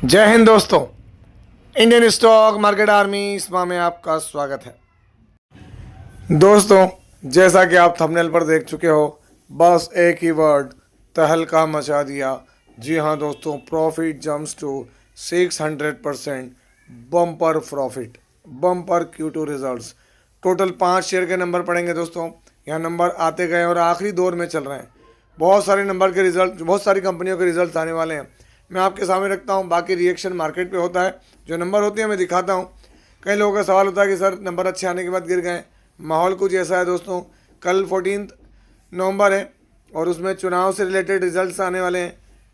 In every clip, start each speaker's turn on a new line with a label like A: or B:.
A: जय हिंद दोस्तों। Indian stock market army इसमा में आपका स्वागत है। दोस्तों, जैसा कि आप थंबनेल पर देख चुके हो, बस एक ही वर्ड तहलका मचा दिया। जी हाँ दोस्तों, profit jumps to 600%, bumper profit, bumper Q2 results. Total 5 share के नंबर पड़ेंगे दोस्तों। यहाँ नंबर आते गए और आखिरी दौर में चल रहे हैं। बहुत सारे नंबर के रिजल्ट, बहुत सारी कंपनियों के रिजल्ट आने वाले हैं। मैं आपके सामने रखता हूँ, बाकी रिएक्शन मार्केट पे होता है। जो नंबर होते हैं मैं दिखाता हूँ। कई लोगों का सवाल होता है कि सर नंबर अच्छे आने के बाद गिर गए। माहौल कुछ ऐसा है दोस्तों, कल 14 नवंबर है और उसमें चुनाव से रिलेटेड रिजल्ट्स आने वाले हैं।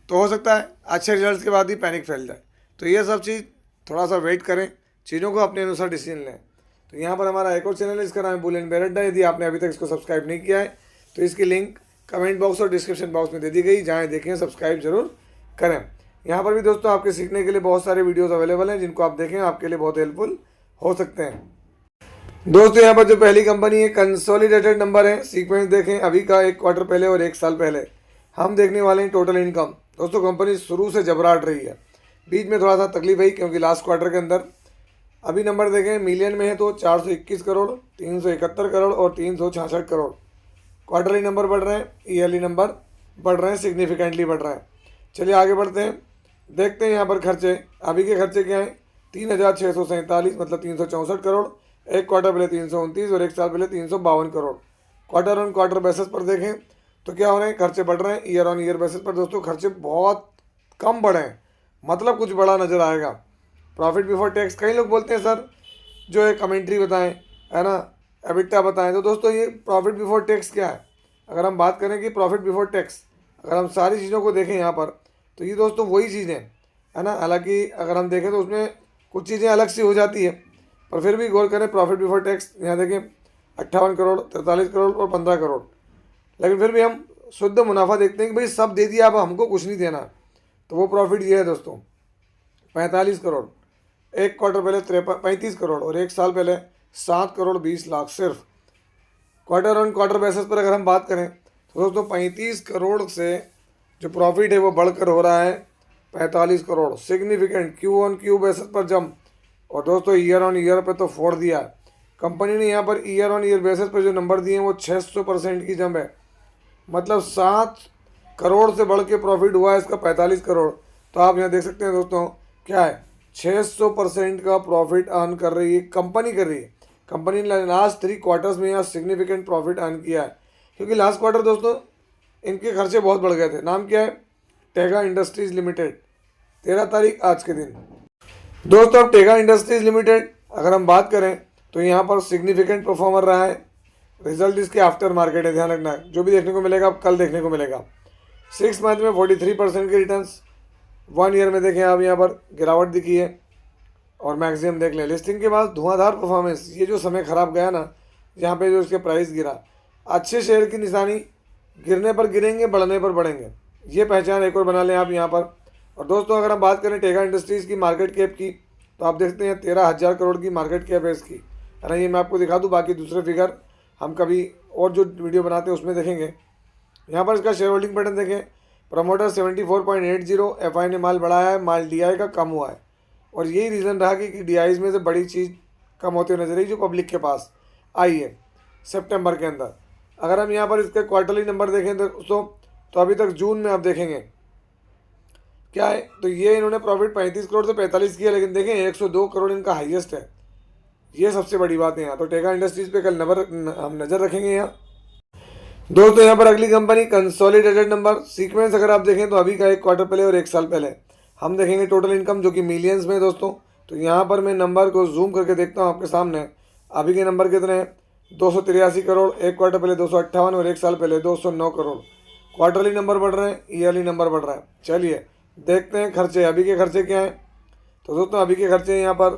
A: तो हो सकता है अच्छे रिजल्ट्स के बाद ही पैनिक फैल जाए। तो ये सब चीज़ थोड़ा सा वेट करें, चीज़ों को अपने अनुसार डिसीजन लें। तो यहाँ पर हमारा एक और चैनल है, इसका नाम है बुल एंड बेयर अड्डा। यदि आपने अभी तक इसको सब्सक्राइब नहीं किया है तो इसकी लिंक कमेंट बॉक्स और डिस्क्रिप्शन बॉक्स में दे दी गई, जहाँ देखें सब्सक्राइब जरूर करें। यहाँ पर भी दोस्तों आपके सीखने के लिए बहुत सारे वीडियोस अवेलेबल हैं, जिनको आप देखें, आपके लिए बहुत हेल्पफुल हो सकते हैं। दोस्तों यहाँ पर जो पहली कंपनी है, कंसोलिडेटेड नंबर है, सीक्वेंस देखें अभी का, एक क्वार्टर पहले और एक साल पहले। हम देखने वाले हैं टोटल इनकम। दोस्तों कंपनी शुरू से जबराट रही है, बीच में थोड़ा सा तकलीफ हुई क्योंकि लास्ट क्वार्टर के अंदर। अभी नंबर देखें मिलियन में है तो 421 करोड़, 371 करोड़ और 366 करोड़। क्वार्टरली नंबर बढ़ रहे हैं, ईयरली नंबर बढ़ रहे हैं, सिग्निफिकेंटली बढ़ रहे हैं। चलिए आगे बढ़ते हैं, देखते हैं यहाँ पर खर्चे। अभी के खर्चे क्या हैं? 3,647 मतलब 364 करोड़, एक क्वार्टर पहले 329 और एक साल पहले 352 crore. Quarter on quarter basis पर देखें तो क्या हो रहे हैं, खर्चे बढ़ रहे हैं। ईयर ऑन ईयर बेसिस पर दोस्तों खर्चे बहुत कम बढ़े हैं, मतलब कुछ बड़ा नज़र आएगा। प्रॉफिट बिफोर टैक्स, कई लोग बोलते हैं सर जो है कमेंट्री बताएं, है ना, एबिटा बताएं। तो दोस्तों ये प्रॉफिट बिफोर टैक्स क्या है? अगर हम बात करें कि प्रॉफिट बिफोर टैक्स, अगर हम सारी चीज़ों को देखें यहाँ पर, तो ये दोस्तों वही चीज़ें है ना। हालांकि अगर हम देखें तो उसमें कुछ चीज़ें अलग सी हो जाती है, पर फिर भी गौर करें प्रॉफिट बिफोर टैक्स। यहाँ देखें 58 करोड़, 43 करोड़ और 15 करोड़। लेकिन फिर भी हम शुद्ध मुनाफा देखते हैं कि भाई सब दे दिया, अब हमको कुछ नहीं देना। तो वो प्रॉफिट ये है दोस्तों, 45 करोड़, एक क्वार्टर पहले 35 करोड़ और एक साल पहले 7 करोड़ 20 लाख सिर्फ। क्वार्टर ऑन क्वार्टर बेसिस पर अगर हम बात करें तो दोस्तों 35 करोड़ से जो प्रॉफिट है वो बढ़कर हो रहा है 45 crore, significant Q on Q basis पर जंप। और दोस्तों ईयर ऑन ईयर पे तो फोड़ दिया है कंपनी ने। यहाँ per year on year basis पर जो नंबर दिए हैं वो 600% की जंप है, मतलब 7 करोड़ से बढ़ के प्रॉफिट हुआ है इसका 45 करोड़। तो आप यहाँ देख सकते हैं दोस्तों क्या है, 600% का प्रॉफिट अर्न कर रही है कंपनी, कर रही है कंपनी ने। लास्ट 3 क्वार्टर्स में यहाँ सिग्निफिकेंट प्रॉफिट अर्न किया है, क्योंकि लास्ट क्वार्टर दोस्तों इनके खर्चे बहुत बढ़ गए थे। नाम क्या है? टेगा इंडस्ट्रीज लिमिटेड, 13 तारीख आज के दिन। दोस्तों अब टेगा इंडस्ट्रीज लिमिटेड अगर हम बात करें तो यहाँ पर सिग्निफिकेंट परफॉर्मर रहा है। रिजल्ट इसके आफ्टर मार्केट है, ध्यान रखना। जो भी देखने को मिलेगा अब कल देखने को मिलेगा। 6 मंथ में 43% के रिटर्न्स, 1 ईयर में देखें आप यहाँ पर गिरावट दिखी है। और मैक्सिमम देख लें, लिस्टिंग के बाद धुआंधार परफॉर्मेंस। ये जो समय खराब गया ना, यहाँ पे जो इसके प्राइस गिरा, अच्छे शेयर की निशानी, गिरने पर गिरेंगे, बढ़ने पर बढ़ेंगे। ये पहचान एक और बना लें आप यहाँ पर। और दोस्तों अगर हम बात करें टेगा इंडस्ट्रीज़ की मार्केट कैप की, तो आप देखते हैं 13,000 करोड़ की मार्केट कैप है इसकी, है ना। ये मैं आपको दिखा दूँ, बाकी दूसरे फिगर हम कभी और जो वीडियो बनाते हैं उसमें देखेंगे। यहाँ पर इसका शेयर होल्डिंग पैटर्न देखें, प्रमोटर 74.80, एफआई ने माल बढ़ाया है, माल डीआई का कम हुआ है। और यही रीज़न रहा कि डीआईज में से बड़ी चीज़ कम होते हुए नजर आई जो पब्लिक के पास आई है सितंबर के अंदर। अगर हम यहाँ पर इसके क्वार्टरली नंबर देखें दोस्तों, तो अभी तक जून में आप देखेंगे क्या है, तो ये इन्होंने प्रॉफिट 35 करोड़ से 45 किया, लेकिन देखें 102 करोड़ इनका हाईएस्ट है। ये सबसे बड़ी बात है यहाँ। तो टेगा इंडस्ट्रीज पे कल हम नज़र रखेंगे यहाँ। दोस्तों यहाँ पर अगली कंपनी कंसोलिडेटेड नंबर सीक्वेंस अगर आप देखें तो अभी का, एक क्वार्टर पहले और एक साल पहले। हम देखेंगे टोटल इनकम जो कि मिलियंस में दोस्तों। तो यहाँ पर मैं नंबर को जूम करके देखता हूँ आपके सामने। अभी के नंबर कितने हैं? 283 करोड़, एक क्वार्टर पहले 258 और एक साल पहले 209 करोड़। क्वार्टरली नंबर बढ़ रहे हैं, ईयरली नंबर बढ़ रहा है। चलिए देखते हैं खर्चे, अभी के खर्चे क्या हैं। तो दोस्तों अभी के खर्चे यहाँ पर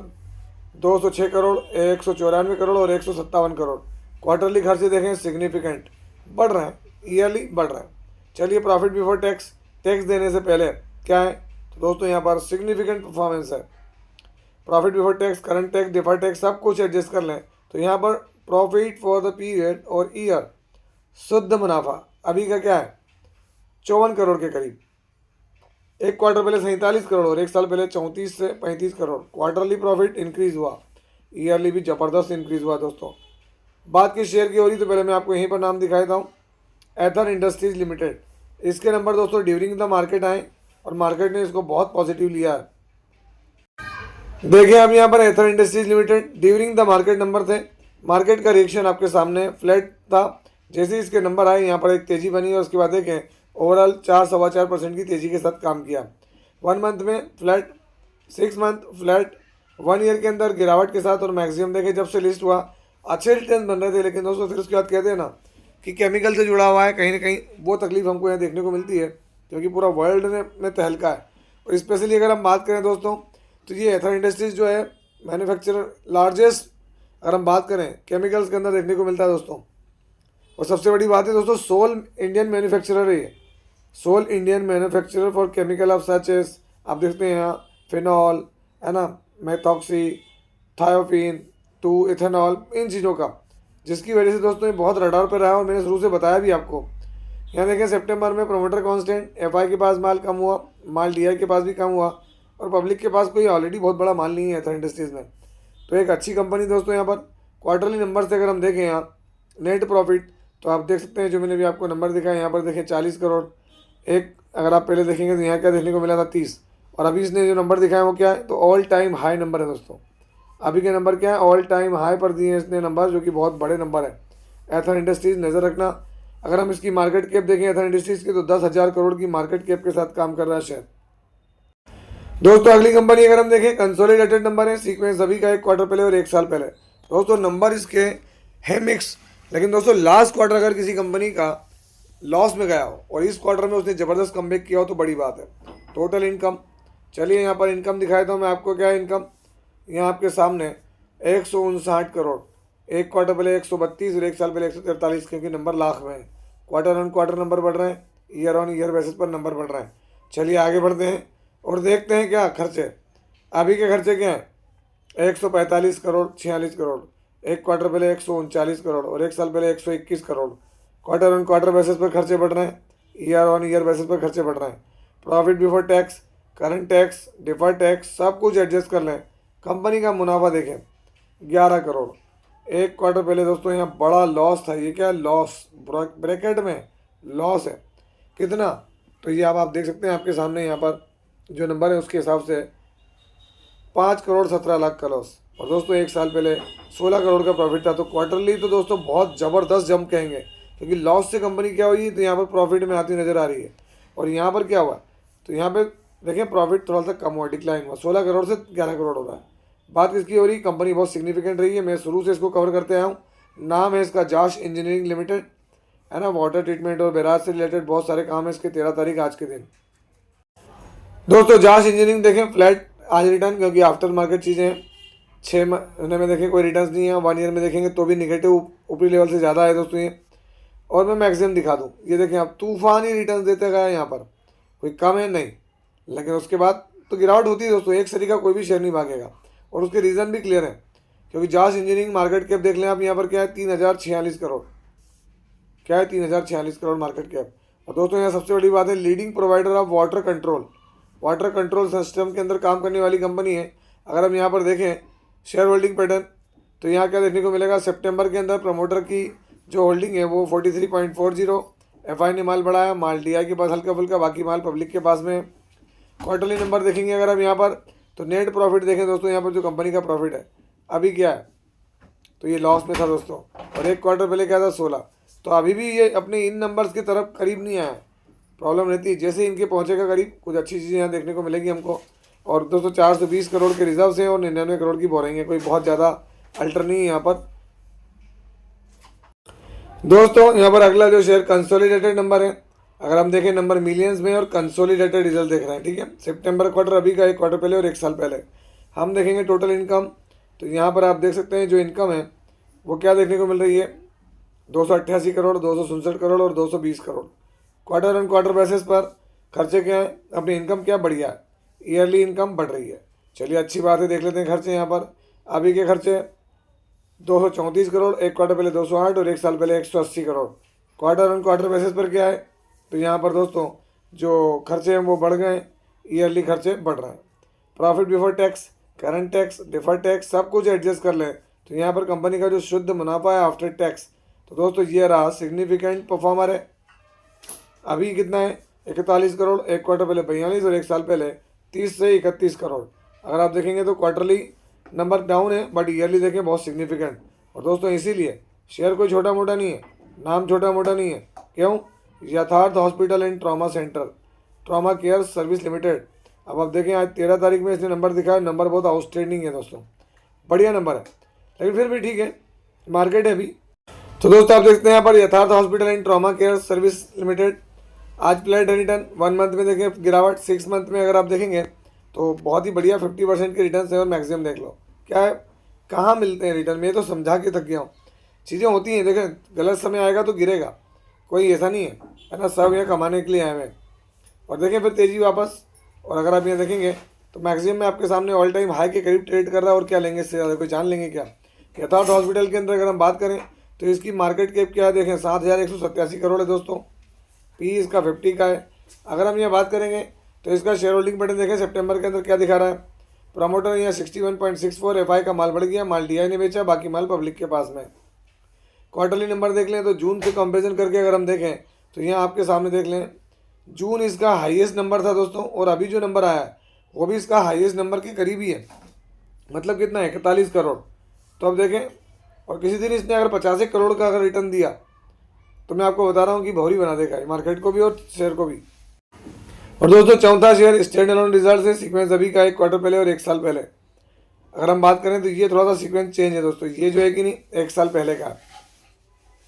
A: 206 करोड़, 194 करोड़ और 157 करोड़। क्वार्टरली खर्चे देखें सिग्निफिकेंट बढ़ रहे हैं, ईयरली बढ़ रहे हैं। चलिए प्रॉफिट बिफोर टैक्स, टैक्स देने से पहले क्या है, तो दोस्तों यहाँ पर सिग्निफिकेंट परफॉर्मेंस है। Profit before tax, current tax, deferred tax सब कुछ एडजस्ट कर लें तो यहाँ पर प्रॉफिट फॉर द पीरियड और ईयर, शुद्ध मुनाफा अभी का क्या है, 54 करोड़ के करीब। एक क्वार्टर पहले 47 करोड़ और एक साल पहले 34 से 35 करोड़। क्वार्टरली प्रॉफिट इंक्रीज हुआ, ईयरली भी ज़बरदस्त इंक्रीज हुआ दोस्तों। बात की शेयर की हो रही तो पहले मैं आपको यहीं पर नाम दिखा देता हूँ, एथर इंडस्ट्रीज लिमिटेड। इसके नंबर दोस्तों ड्यूरिंग द मार्केट आए और मार्केट ने इसको बहुत पॉजिटिव लिया है। देखिए आप यहाँ पर Ather Industries Limited during the market number थे, मार्केट का रिएक्शन आपके सामने फ्लैट था। जैसे ही इसके नंबर आए यहाँ पर एक तेज़ी बनी और उसके बाद देखें ओवरऑल 4-4.25% की तेज़ी के साथ काम किया। 1 मंथ में फ्लैट, 6 मंथ फ्लैट, 1 ईयर के अंदर गिरावट के साथ। और मैक्सिमम देखें जब से लिस्ट हुआ अच्छे रिटर्न बन रहे थे, लेकिन दोस्तों फिर उसके बाद कहते हैं ना कि केमिकल से जुड़ा हुआ है, कहीं ना कहीं वो तकलीफ हमको यहाँ देखने को मिलती है, क्योंकि पूरा वर्ल्ड में तहलका है। और स्पेशली अगर हम बात करें दोस्तों तो ये एथर इंडस्ट्रीज जो है मैन्युफैक्चरर लार्जेस्ट, अगर हम बात करें केमिकल्स के अंदर देखने को मिलता है दोस्तों। और सबसे बड़ी बात है दोस्तों, सोल इंडियन मैन्युफैक्चरर है ये, sole Indian manufacturer for chemical of such as, आप देखते हैं यहाँ फिनॉल है ना, मेथॉक्सी, थायोफिन टू इथेनॉल, इन चीज़ों का, जिसकी वजह से दोस्तों ये बहुत रडार पर रहा है। और मैंने शुरू से बताया भी आपको। यहाँ देखें सितंबर में प्रोमोटर कांस्टेंट, एफआई के पास माल कम हुआ, माल डीआई के पास भी कम हुआ, और पब्लिक के पास कोई ऑलरेडी बहुत बड़ा माल नहीं है एथर इंडस्ट्रीज़ में। तो एक अच्छी कंपनी दोस्तों। यहाँ पर क्वार्टरली नंबर से अगर हम देखें यहाँ नेट प्रॉफिट, तो आप देख सकते हैं जो मैंने भी आपको नंबर दिखाया, यहाँ पर देखें 40 करोड़। एक अगर आप पहले देखेंगे तो यहाँ क्या देखने को मिला था 30, और अभी इसने जो नंबर दिखाया वो क्या है, तो ऑल टाइम हाई नंबर है दोस्तों। अभी के नंबर क्या है, ऑल टाइम हाई पर दिए हैं इसने नंबर, जो कि बहुत बड़े नंबर है। एथर इंडस्ट्रीज़ नज़र रखना, अगर हम इसकी मार्केट कैप देखें एथर इंडस्ट्रीज़ की, तो 10,000 करोड़ की मार्केट कैप के साथ काम कर रहा है शेयर दोस्तों। अगली कंपनी अगर हम देखें, कंसोलिडेटेड नंबर है, सीक्वेंस सभी का 1 क्वार्टर पहले और 1 साल पहले। दोस्तों नंबर इसके है मिक्स, लेकिन दोस्तों लास्ट क्वार्टर अगर किसी कंपनी का लॉस में गया हो और इस क्वार्टर में उसने ज़बरदस्त कमबैक किया हो तो बड़ी बात है। टोटल इनकम, चलिए यहाँ पर इनकम दिखाया था मैं आपको, क्या है इनकम, यहाँ आपके सामने 159 करोड़, एक क्वार्टर पहले 132 और एक साल पहले 143, क्योंकि नंबर लाख में है। क्वार्टर ऑन क्वार्टर नंबर बढ़ रहे हैं, ईयर ऑन ईयर बेसिस पर नंबर बढ़ रहे हैं। चलिए आगे बढ़ते हैं और देखते हैं क्या खर्चे, अभी के खर्चे क्या हैं। 145 करोड़, 46 करोड़, एक क्वार्टर पहले 139 करोड़ और एक साल पहले 121 crore. Quarter on quarter basis पर खर्चे बढ़ रहे हैं, ईयर ऑन ईयर बेसिस पर खर्चे बढ़ रहे हैं। Profit before tax, current tax, deferred tax सब कुछ एडजस्ट कर लें। कंपनी का मुनाफा देखें 11 करोड़, एक क्वार्टर पहले दोस्तों यहाँ बड़ा लॉस था। ये क्या लॉस, ब्रैकेट में लॉस है कितना, तो ये आप देख सकते हैं आपके सामने यहाँ पर जो नंबर है उसके हिसाब से 5 करोड़ 17 लाख का लॉस। और दोस्तों एक साल पहले 16 करोड़ का प्रॉफिट था। तो क्वार्टरली तो दोस्तों बहुत ज़बरदस्त जंप कहेंगे, क्योंकि लॉस से कंपनी क्या हुई तो यहाँ पर प्रॉफिट में आती नज़र आ रही है। और यहाँ पर क्या हुआ, तो यहाँ पे देखें प्रॉफिट थोड़ा सा कम हुआ, डिक्लाइन हुआ, 16 करोड़ से 11 करोड़ हो रहा है। बात किसकी हो रही, कंपनी बहुत सिग्निफिकेंट रही है, मैं शुरू से इसको कवर करते आया हूँ। नाम है इसका जाश इंजीनियरिंग लिमिटेड, है ना, वाटर ट्रीटमेंट और बैराज से रिलेटेड बहुत सारे काम है इसके। 13 तारीख आज के दिन दोस्तों जाश इंजीनियरिंग देखें फ्लैट आज रिटर्न, क्योंकि आफ्टर मार्केट चीज़ें हैं। 6 महीने में देखें कोई रिटर्न नहीं है, 1 ईयर में देखेंगे तो भी निगेटिव ऊपरी लेवल से ज़्यादा है दोस्तों ये। और मैं मैक्सिमम दिखा दूँ, ये देखें आप तूफान ही रिटर्न देते गए यहाँ पर, कोई कम है नहीं, लेकिन उसके बाद तो गिरावट होती है दोस्तों। एक सरी का कोई भी शेयर नहीं भागेगा, और उसके रीज़न भी क्लियर है, क्योंकि जाश इंजीनियरिंग मार्केट कैप देख लें आप यहाँ पर क्या है 3046 करोड़, क्या है 3046 करोड़ मार्केट कैप। और दोस्तों यहाँ सबसे बड़ी बात है, leading provider of water control system के अंदर काम करने वाली कंपनी है। अगर हम यहाँ पर देखें शेयर होल्डिंग पैटर्न, तो यहाँ क्या देखने को मिलेगा, सितंबर के अंदर प्रमोटर की जो होल्डिंग है वो 43.40, एफआई ने माल बढ़ाया, माल डीआई के पास हल्का फुल्का, बाकी माल पब्लिक के पास में। क्वार्टरली नंबर देखेंगे अगर हम यहाँ पर, तो नेट प्रॉफिट देखें दोस्तों, यहाँ पर जो कंपनी का प्रॉफिट है अभी क्या है, तो ये लॉस में था दोस्तों। और एक क्वार्टर पहले क्या था 16, तो अभी भी ये अपने इन नंबर्स की तरफ करीब नहीं आया है। प्रॉब्लम रहती है, जैसे इनके पहुँचेगा करीब कुछ अच्छी चीज़ें यहाँ देखने को मिलेगी हमको। और दोस्तों 420 करोड़ के रिजर्व हैं और 99 करोड़ की बोरिंग है, कोई बहुत ज़्यादा अल्टर नहीं है यहाँ पर दोस्तों। यहाँ पर अगला जो शेयर कंसोलिडेटेड नंबर है, अगर हम देखें नंबर मिलियंस में और कंसोलिडेटेड रिजल्ट देख रहे हैं, ठीक है, सितंबर क्वार्टर अभी का, एक क्वार्टर पहले और एक साल पहले। हम देखेंगे टोटल इनकम, तो यहाँ पर आप देख सकते हैं जो इनकम है वो क्या देखने को मिल रही है, 288 करोड़, 267 करोड़ और 220 crore. Quarter on quarter basis पर खर्चे क्या हैं, अपनी इनकम क्या बढ़िया है, ईयरली इनकम बढ़ रही है। चलिए अच्छी बात है, देख लेते हैं खर्चे। यहाँ पर अभी के खर्चे 234 करोड़, एक क्वार्टर पहले 208 और एक साल पहले 180 crore. Quarter on quarter basis पर क्या है, तो यहाँ पर दोस्तों जो खर्चे हैं वो बढ़ गए, ईयरली खर्चे बढ़ रहे हैं। Profit before tax, current tax, deferred tax सब कुछ एडजस्ट कर लें तो यहाँ पर कंपनी का जो शुद्ध मुनाफा है आफ्टर टैक्स, तो दोस्तों ये रहा सिग्निफिकेंट परफॉर्मर है। अभी कितना है 41 करोड़, एक क्वार्टर पहले 42 और एक साल पहले 30 से 31 करोड़। अगर आप देखेंगे तो क्वार्टरली नंबर डाउन है बट ईयरली देखें बहुत सिग्निफिकेंट। और दोस्तों इसीलिए शेयर कोई छोटा मोटा नहीं है, नाम छोटा मोटा नहीं है। क्यों? यथार्थ hospital and trauma centre, trauma care service limited. अब आप देखें आज 13 तारीख में इसने नंबर दिखाया, नंबर बहुत आउटस्टैंडिंग है दोस्तों, बढ़िया नंबर है, लेकिन फिर भी ठीक है, मार्केट है अभी। तो दोस्तों आप देखते हैं यहाँ पर यथार्थ hospital and trauma care service limited आज फ्लैट रिटर्न 1 मंथ में देखें गिरावट, 6 मंथ में अगर आप देखेंगे तो बहुत ही बढ़िया 50% के रिटर्न है। और मैक्सिमम देख लो क्या है, कहाँ मिलते हैं रिटर्न, मैं तो समझा के थक गया हूँ। चीज़ें होती हैं, देखें गलत समय आएगा तो गिरेगा, कोई ऐसा नहीं है ना, सब यहाँ कमाने के लिए आए हुए हैं। और देखें फिर तेज़ी वापस, और अगर आप यहाँ देखेंगे तो मैक्सिमम में आपके सामने ऑल टाइम हाई के करीब ट्रेड कर रहा है। और क्या लेंगे इससे ज़्यादा, कोई जान लेंगे क्या? यथार्थ हॉस्पिटल के अंदर अगर हम बात करें तो इसकी मार्केट कैप क्या है देखें 7,187 करोड़ है दोस्तों, पी इसका 50 का है। अगर हम यहाँ बात करेंगे तो इसका शेयर होल्डिंग पैटर्न देखें सितंबर के अंदर क्या दिखा रहा है, प्रमोटर यहाँ 61.64, एफआई का माल बढ़ गया, माल डीआई ने बेचा, बाकी माल पब्लिक के पास में। क्वार्टरली नंबर देख लें तो जून से कंपेरिजन करके अगर हम देखें तो यहाँ आपके सामने देख लें, जून इसका हाईएस्ट नंबर था दोस्तों, और अभी जो नंबर आया है वो भी इसका हाईएस्ट नंबर के करीब ही है, मतलब कितना है 41 करोड़। तो अब देखें, और किसी दिन इसने अगर 85 करोड़ का अगर रिटर्न दिया तो मैं आपको बता रहा हूँ कि भौरी बना देगा मार्केट को भी और शेयर को भी। और दोस्तों चौथा शेयर स्टैंड अलोन रिजल्ट है, सीक्वेंस अभी का 1 क्वार्टर पहले और 1 साल पहले अगर हम बात करें तो ये थोड़ा सा सीक्वेंस चेंज है दोस्तों। ये जो है कि नहीं 1 साल पहले का,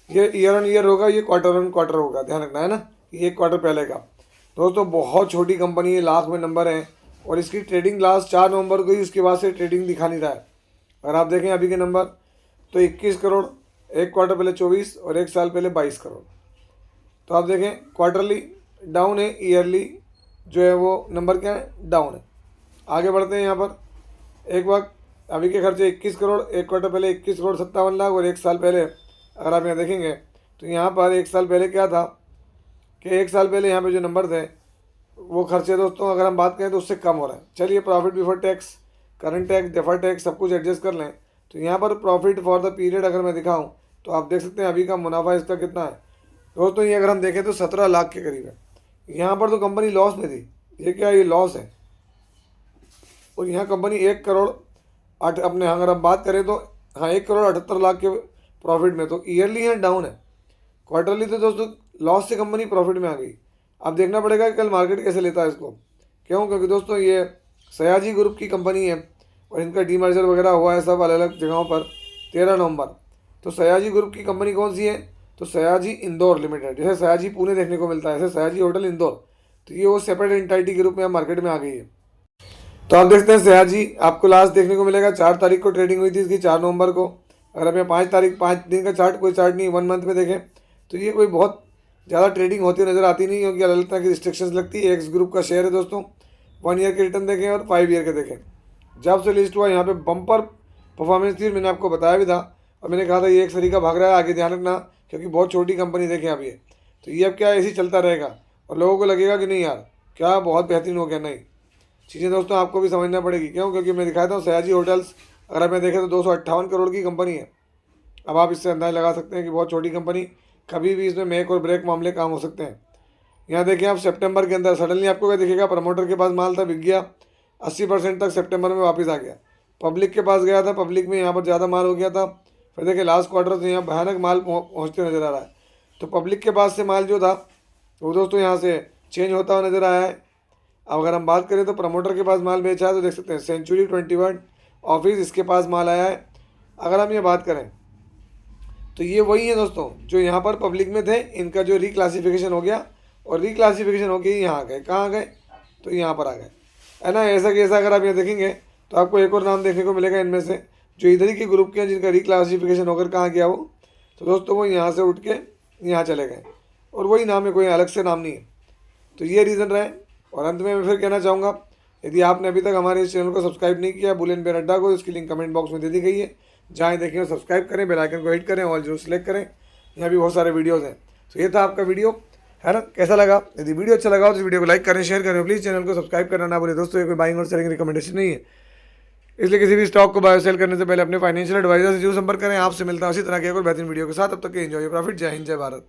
A: ये ईयर ऑन ईयर होगा, ये क्वार्टर ऑन क्वार्टर होगा, ध्यान रखना है ना, ये 1 क्वार्टर पहले का। दोस्तों बहुत छोटी कंपनी है, लाख में नंबर है, और इसकी ट्रेडिंग लास्ट 4 नवंबर को ही उसके बाद से ट्रेडिंग दिखा नहीं रहा है। अगर आप देखें अभी के नंबर तो 21 करोड़, 1 क्वार्टर पहले 24 और 1 साल पहले 22 करोड़। तो आप देखें क्वार्टरली डाउन है, ईयरली जो है वो नंबर क्या है, डाउन है। आगे बढ़ते हैं यहाँ पर, एक वक्त अभी के खर्चे 21 करोड़, 1 क्वार्टर पहले 21 करोड़ 57 लाख, और 1 साल पहले अगर आप यहाँ देखेंगे तो यहाँ पर 1 साल पहले क्या था कि 1 साल पहले यहाँ पे जो नंबर थे वो खर्चे दोस्तों अगर हम बात करें तो उससे कम हो रहा है। चलिए profit before tax, current tax, deferred tax सब कुछ एडजस्ट कर लें तो यहाँ पर प्रॉफिट फॉर द पीरियड अगर मैं दिखाऊँ तो आप देख सकते हैं अभी का मुनाफा इसका कितना है दोस्तों, ये अगर हम देखें तो 17 लाख के करीब है। यहाँ पर तो कंपनी लॉस में थी, ये क्या, ये लॉस है, और यहाँ कंपनी 1 करोड़ अपने अगर हम बात करें तो हाँ 1 करोड़ 78 लाख के प्रॉफिट में। तो ईयरली यहाँ डाउन है, क्वार्टरली तो दोस्तों लॉस से कंपनी प्रॉफिट में आ गई। अब देखना पड़ेगा कि कल मार्केट कैसे लेता है इसको। क्यों? क्योंकि दोस्तों ये सयाजी ग्रुप की कंपनी है और इनका डीमर्जर वगैरह हुआ है सब अलग अलग जगहों पर 13 नवंबर। तो सयाजी ग्रुप की कंपनी कौन सी है? तो सयाजी इंदौर लिमिटेड, जैसे सयाजी पुणे देखने को मिलता है ऐसे सयाजी होटल इंदौर, तो ये वो सेपरेट एंटाइटी के रूप में मार्केट में आ गई है। तो आप देखते हैं सयाजी आपको लास्ट देखने को मिलेगा 4 तारीख को ट्रेडिंग हुई थी इसकी, 4 नवंबर को। अगर आप यहाँ 5 तारीख 5 दिन का चार्ट, कोई चार्ट नहीं, 1 मंथ में देखें तो ये कोई बहुत ज़्यादा ट्रेडिंग होती हुई नज़र आती नहीं, क्योंकि अलग अलग तरह की रिस्ट्रिक्शंस लगती है। एक्स ग्रुप का शेयर है दोस्तों, 1 ईयर के रिटर्न देखें और 5 ईयर के देखें। जब से लिस्ट हुआ यहाँ पे बम्पर परफॉर्मेंस थी, मैंने आपको बताया भी था और मैंने कहा था ये एक सरी का भाग रहा है, आगे ध्यान रखना क्योंकि बहुत छोटी कंपनी देखें अब ये। तो ये अब क्या ऐसे ही चलता रहेगा और लोगों को लगेगा कि नहीं यार क्या बहुत बेहतरीन हो गया। नहीं, चीज़ें दोस्तों आपको भी समझना पड़ेगी। क्यों? क्योंकि मैं दिखाता हूँ सयाजी होटल्स अगर मैं देखें तो 258 करोड़ की कंपनी है। अब आप इससे अंदाज़ा लगा सकते हैं कि बहुत छोटी कंपनी, कभी भी इसमें मेक और ब्रेक मामले काम हो सकते हैं। यहाँ देखिए आप सितंबर के अंदर सडनली आपको क्या दिखेगा, प्रमोटर के पास माल था, बिक गया, 80% तक सितंबर में वापस आ गया। पब्लिक के पास गया था, पब्लिक में यहाँ पर ज़्यादा माल हो गया था। फिर देखिए लास्ट क्वार्टर से यहाँ भयानक माल पहुँचते नज़र आ रहा है। तो पब्लिक के पास से माल जो था वो दोस्तों यहाँ से चेंज होता हुआ नज़र आया है। अब अगर हम बात करें तो प्रमोटर के पास माल बेचा है तो देख सकते हैं सेंचुरी 21 ऑफिस इसके पास माल आया है। अगर हम ये बात करें तो ये वही है दोस्तों जो यहाँ पर पब्लिक में थे, इनका जो रिक्लासिफिकेशन हो गया और रिक्लासिफिकेशन हो गया यहाँ आ गए, कहाँ आ गए तो यहाँ पर आ गए, है ना। ऐसा कैसा अगर आप ये देखेंगे तो आपको एक और नाम देखने को मिलेगा इनमें से जो इधर ही के ग्रुप के हैं जिनका रिक्लासिफिकेशन होकर कहाँ गया वो, तो दोस्तों वो यहाँ से उठ के यहाँ चले गए और वही नाम है, कोई अलग से नाम नहीं है। तो ये रीज़न रहे। और अंत में मैं फिर कहना चाहूँगा यदि आपने अभी तक हमारे इस चैनल को सब्सक्राइब नहीं किया बुलेन बेर अड्डा को, इसकी लिंक कमेंट बॉक्स में दे दी गई है, जहाँ देखें सब्सक्राइब करें, बेल आइकन को हिट करें, ऑल जरूर सेलेक्ट करें, यहाँ भी बहुत सारे वीडियोज़ हैं। तो ये था आपका वीडियो, है ना। कैसा लगा? यदि वीडियो अच्छा लगा हो तो वीडियो को लाइक करें, शेयर करें, प्लीज़ चैनल को सब्सक्राइब करना ना भूलें। दोस्तों ये कोई बाइंग और सेलिंग रिकमेंडेशन नहीं है, इसलिए किसी भी स्टॉक को बाय सेल करने से पहले अपने फाइनेंशियल एडवाइजर से जरूर संपर्क करें। आपसे मिलता है उसी तरह के कोई बेहतरीन वीडियो के साथ। अब तक के एंजॉय प्रॉफिट। जय हिंद, जय भारत।